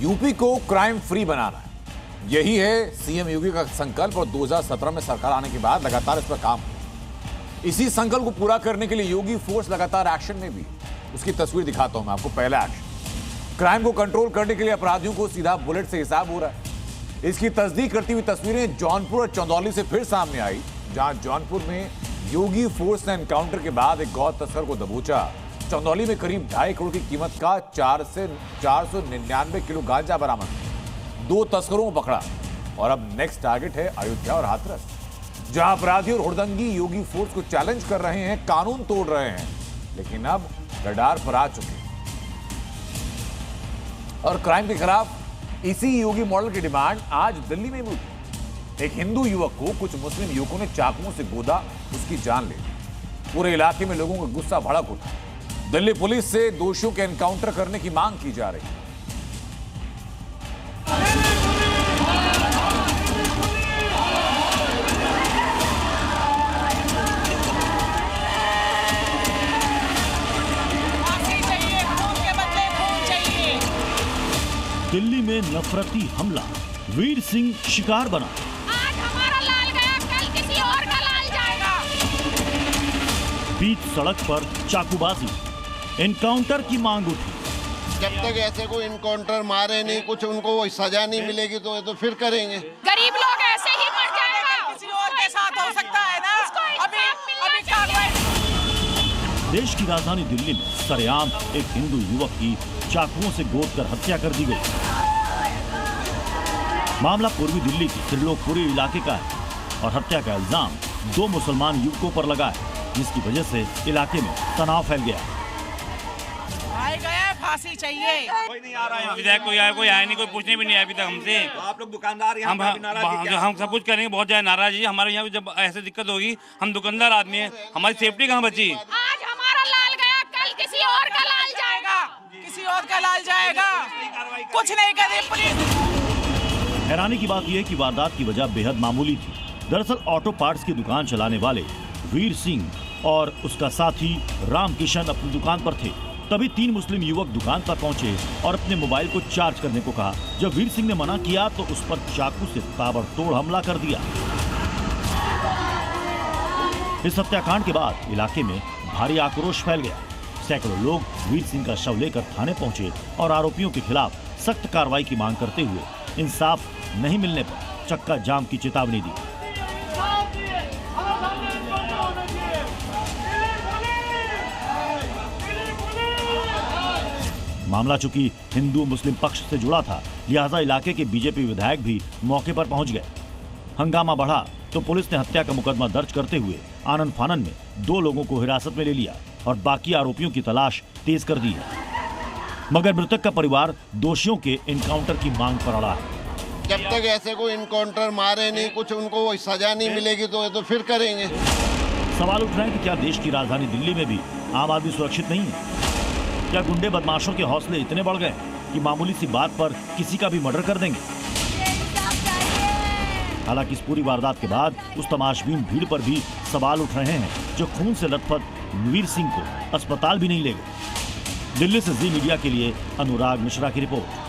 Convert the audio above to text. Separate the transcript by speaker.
Speaker 1: UP को crime free बनाना है, यही है सीएम योगी का संकल्प और 2017 में सरकार आने के बाद लगातार इस पर काम है। इसी संकल्प को पूरा करने के लिए योगी फोर्स लगातार एक्शन में भी। उसकी तस्वीर दिखाता हूं मैं आपको। पहला एक्शन, क्राइम को कंट्रोल करने के लिए अपराधियों को सीधा बुलेट से हिसाब हो रहा है। इसकी तस्दीक करती हुई तस्वीरें जौनपुर और चंदौली से फिर सामने आई, जहां जौनपुर में योगी फोर्स ने एनकाउंटर के बाद एक गौ तस्कर को दबोचा। चंदौली में करीब 2.5 करोड़ की कीमत का 499 किलो गांजा बरामद, 2 तस्करों को पकड़ा। और अब नेक्स्ट टारगेट है अयोध्या और हाथरस, जहां अपराधी और हुड़दंगी योगी फोर्स को चैलेंज कर रहे हैं, कानून तोड़ रहे हैं, लेकिन अब रडार पर आ चुके हैं। और क्राइम के खिलाफ इसी योगी मॉडल की डिमांड आज दिल्ली में मिली। एक हिंदू युवक को कुछ मुस्लिम युवकों ने चाकुओं से गोदा, उसकी जान ले ली। पूरे इलाके में लोगों का गुस्सा भड़क उठा। दिल्ली पुलिस से दोषियों के एनकाउंटर करने की मांग की जा रही है।
Speaker 2: दिल्ली में नफरती हमला, वीर सिंह शिकार बना।
Speaker 3: आज हमारा लाल गया, कल किसी और का लाल जाएगा।
Speaker 2: बीच सड़क पर चाकूबाजी, एनकाउंटर की मांग उठी।
Speaker 4: जब तक ऐसे कोई एनकाउंटर मारे नहीं, कुछ उनको वो सजा नहीं मिलेगी तो फिर करेंगे।
Speaker 3: गरीब लोग ऐसे ही मर जाएगा।
Speaker 5: किसी और के साथ हो सकता है ना। अभी कार्रवाई।
Speaker 2: देश की राजधानी दिल्ली में सरेआम एक हिंदू युवक की चाकुओं से गोदकर हत्या कर दी गई। मामला पूर्वी दिल्ली के त्रिलोकपुरी इलाके का है और हत्या का इल्जाम 2 मुसलमान युवकों पर लगा है, जिसकी वजह से इलाके में तनाव फैल गया।
Speaker 5: फांसी चाहिए।
Speaker 6: कोई नहीं आ रहा है, विधायक कोई आया नहीं, कोई पूछने भी नहीं आया अभी तक हमसे।
Speaker 7: तो आप लोग दुकानदार
Speaker 6: हम सब कुछ करेंगे, बहुत ज्यादा नाराज है। हमारे यहाँ जब ऐसे दिक्कत होगी, हम दुकानदार आदमी हैं, हमारी सेफ्टी कहाँ बची?
Speaker 3: आज हमारा लाल गया, कल किसी और का लाल जाएगा।
Speaker 5: किसी और का लाल जाएगा। कुछ नहीं करे पुलिस।
Speaker 2: हैरानी की बात यह है कि वारदात की वजह बेहद मामूली थी। दरअसल ऑटो पार्ट्स की दुकान चलाने वाले वीर सिंह और उसका साथी रामकिशन अपनी दुकान पर थे। तभी 3 मुस्लिम युवक दुकान पर पहुंचे और अपने मोबाइल को चार्ज करने को कहा। जब वीर सिंह ने मना किया तो उस पर चाकू से ताबड़तोड़ हमला कर दिया। इस हत्याकांड के बाद इलाके में भारी आक्रोश फैल गया। सैकड़ों लोग वीर सिंह का शव लेकर थाने पहुंचे और आरोपियों के खिलाफ सख्त कार्रवाई की मांग करते हुए इंसाफ नहीं मिलने पर चक्का जाम की चेतावनी दी। मामला चूंकि हिंदू मुस्लिम पक्ष से जुड़ा था, लिहाजा इलाके के बीजेपी विधायक भी मौके पर पहुंच गए। हंगामा बढ़ा तो पुलिस ने हत्या का मुकदमा दर्ज करते हुए आनन फानन में 2 लोगों को हिरासत में ले लिया और बाकी आरोपियों की तलाश तेज कर दी है। मगर मृतक का परिवार दोषियों के एनकाउंटर की मांग पर अड़ा है।
Speaker 4: जब तक ऐसे कोई एनकाउंटर मारे नहीं, कुछ उनको वो सजा नहीं मिलेगी तो फिर करेंगे।
Speaker 2: सवाल उठ रहे हैं कि क्या देश की राजधानी दिल्ली में भी आम आदमी सुरक्षित नहीं है? क्या गुंडे बदमाशों के हौसले इतने बढ़ गए कि मामूली सी बात पर किसी का भी मर्डर कर देंगे? हालांकि इस पूरी वारदात के बाद उस तमाशबीन भीड़ पर भी सवाल उठ रहे हैं जो खून से लथपथ वीर सिंह को अस्पताल भी नहीं ले गए। दिल्ली से जी मीडिया के लिए अनुराग मिश्रा की रिपोर्ट।